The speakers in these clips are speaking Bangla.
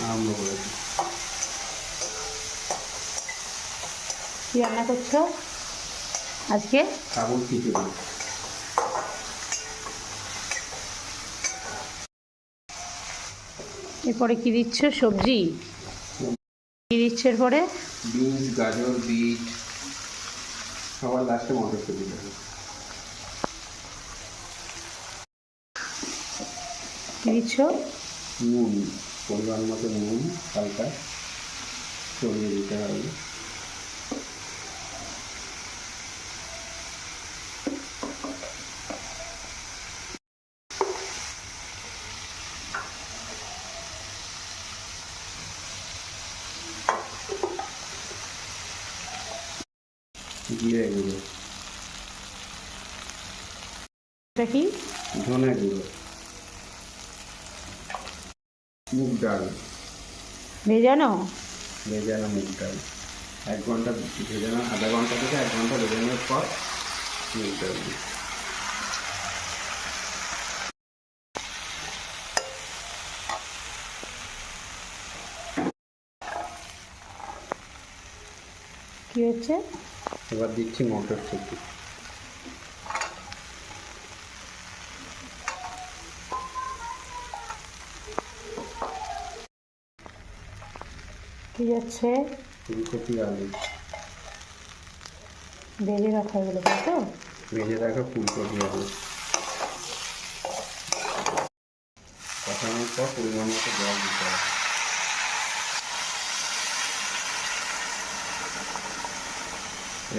আরম্ভ করেছি। কি রান্না করছো আজকে? সাবুর খিচুড়ি। এরপরে কি দিচ্ছ? সবজি কি দিচ্ছ এরপরে? বিনস, গাজর, বিট, সবার লাস্টে মটরশুঁটি দেবো। কি দিচ্ছ? নুন, পরিমাণ মতো নুন হালকা ছড়িয়ে দিতে হবে। জিরে গুঁড়ো, এটা কি? ধনে গুঁড়ো, মুগ ডাল, ভেজানো ভেজানো মুগ ডাল 1 ঘন্টা ভেজানো, আধা ঘন্টা থেকে 1 ঘন্টা ভেজানোর পর মুগ ডাল দিই। কি হচ্ছে? এবার দিচ্ছি মটরশুঁটি। কি যাচ্ছে? ফুলকপি, আলু, ভেজে রাখা এগুলো, তাই তো? ভেজে রাখা ফুলকপি, আলু কষানোর পর পরিমাণ মতো জল দিতে হবে।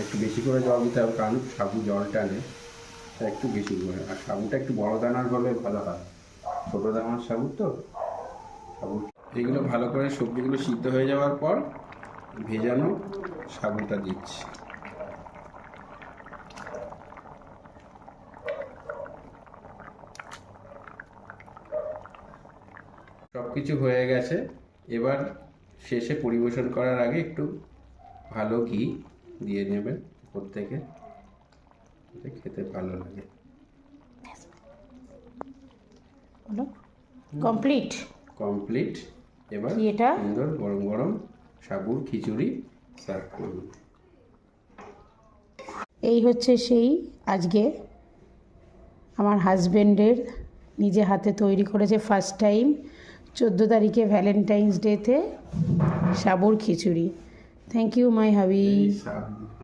একটু বেশি করে জল দিতে হবে, কারণ সাবু জল টানে, তা একটু বেশি করে। আর সাবুটা একটু বড় দানার হলে ভালো হয়, ছোটো দানার সাবু তো। সাবু এগুলো ভালো করে সবজিগুলো সিদ্ধ হয়ে যাওয়ার পর ভেজানো সাবুটা দিচ্ছি। সব কিছু হয়ে গেছে। এবার শেষে পরিবেশন করার আগে একটু ভালো ঘি দিয়ে নেবেন উপর থেকে, এতে খেতে ভালো লাগে। বলো। কমপ্লিট। কমপ্লিট। এবার কি এটা? সুন্দর গরম গরম সাবুর খিচুড়ি সার্ভ করুন। এই হচ্ছে সেই আজকে আমার হাজবেন্ডের নিজে হাতে তৈরি করেছে ফার্স্ট টাইম 14 তারিখে ভ্যালেন্টাইন্স ডেতে সাবুর খিচুড়ি। থ্যাংক ইউ মাই হাবি। সাবু